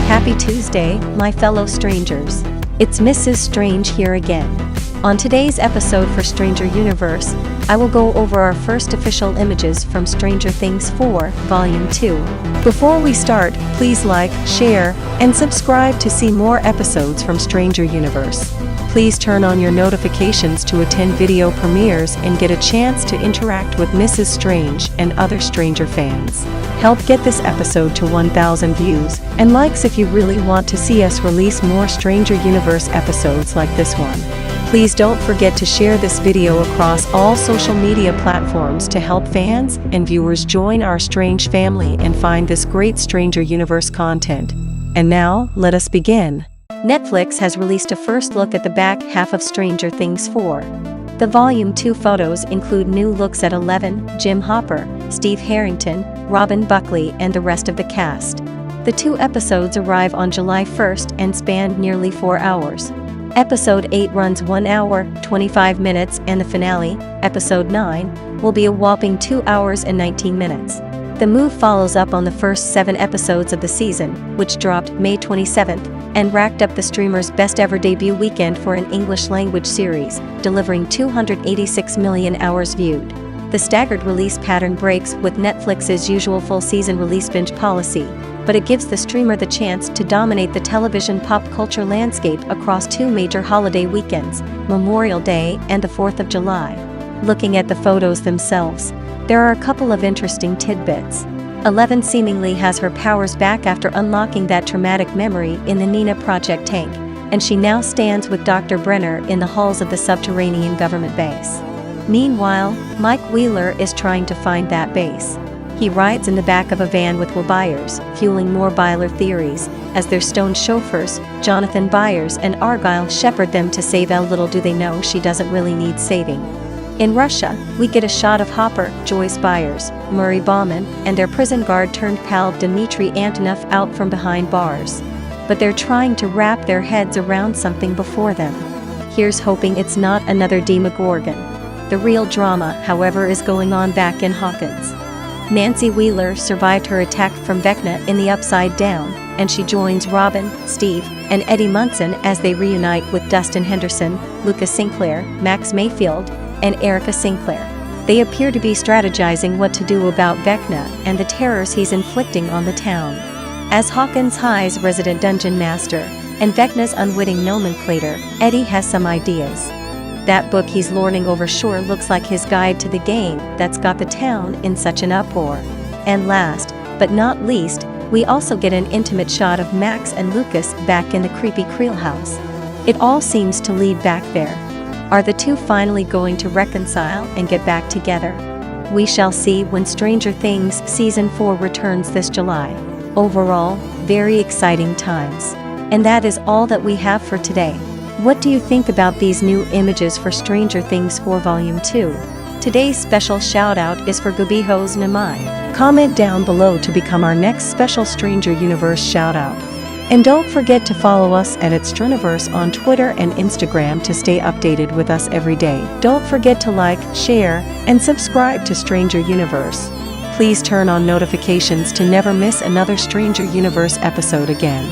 Happy Tuesday, my fellow strangers. It's Mrs. Strange here again. On today's episode for Stranger Universe, I will go over our first official images from Stranger Things 4, Volume 2. Before we start, please like, share, and subscribe to see more episodes from Stranger Universe. Please turn on your notifications to attend video premieres and get a chance to interact with Mrs. Strange and other Stranger fans. Help get this episode to 1,000 views and likes if you really want to see us release more Stranger Universe episodes like this one. Please don't forget to share this video across all social media platforms to help fans and viewers join our Strange family and find this great Stranger Universe content. And now, let us begin. Netflix has released a first look at the back half of Stranger Things 4. The Volume 2 photos include new looks at Eleven, Jim Hopper, Steve Harrington, Robin Buckley, and the rest of the cast. The 2 episodes arrive on July 1st and span nearly 4 hours. Episode 8 runs 1 hour, 25 minutes, and the finale, Episode 9, will be a whopping 2 hours and 19 minutes. The move follows up on the first 7 episodes of the season, which dropped May 27th, and racked up the streamer's best-ever debut weekend for an English-language series, delivering 286 million hours viewed. The staggered release pattern breaks with Netflix's usual full-season release binge policy, but it gives the streamer the chance to dominate the television pop culture landscape across 2 major holiday weekends, Memorial Day and the 4th of July. Looking at the photos themselves, there are a couple of interesting tidbits. Eleven seemingly has her powers back after unlocking that traumatic memory in the Nina Project tank, and she now stands with Dr. Brenner in the halls of the subterranean government base. Meanwhile, Mike Wheeler is trying to find that base. He rides in the back of a van with Will Byers, fueling more Byler theories, as their stone chauffeurs, Jonathan Byers and Argyle, shepherd them to save Elle. Little do they know she doesn't really need saving. In Russia, we get a shot of Hopper, Joyce Byers, Murray Bauman, and their prison guard turned pal Dmitry Antonov out from behind bars. But they're trying to wrap their heads around something before them. Here's hoping it's not another Demogorgon. The real drama, however, is going on back in Hawkins. Nancy Wheeler survived her attack from Vecna in the Upside Down, and she joins Robin, Steve, and Eddie Munson as they reunite with Dustin Henderson, Lucas Sinclair, Max Mayfield, and Erica Sinclair. They appear to be strategizing what to do about Vecna and the terrors he's inflicting on the town. As Hawkins High's resident dungeon master and Vecna's unwitting nomenclator, Eddie has some ideas. That book he's lording over sure looks like his guide to the game that's got the town in such an uproar. And last, but not least, we also get an intimate shot of Max and Lucas back in the creepy Creel house. It all seems to lead back there. Are the two finally going to reconcile and get back together? We shall see when Stranger Things Season 4 returns this July. Overall, very exciting times. And that is all that we have for today. What do you think about these new images for Stranger Things 4 Volume 2? Today's special shout-out is for Gubihos Namai. Comment down below to become our next special Stranger Universe shout-out. And don't forget to follow us at Straniverse on Twitter and Instagram to stay updated with us every day. Don't forget to like, share, and subscribe to Stranger Universe. Please turn on notifications to never miss another Stranger Universe episode again.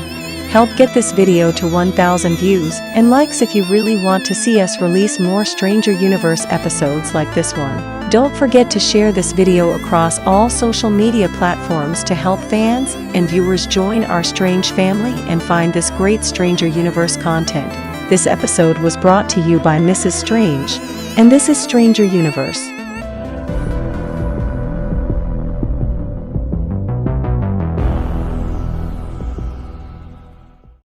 Help get this video to 1,000 views and likes if you really want to see us release more Stranger Universe episodes like this one. Don't forget to share this video across all social media platforms to help fans and viewers join our Strange family and find this great Stranger Universe content. This episode was brought to you by Mrs. Strange, and this is Stranger Universe.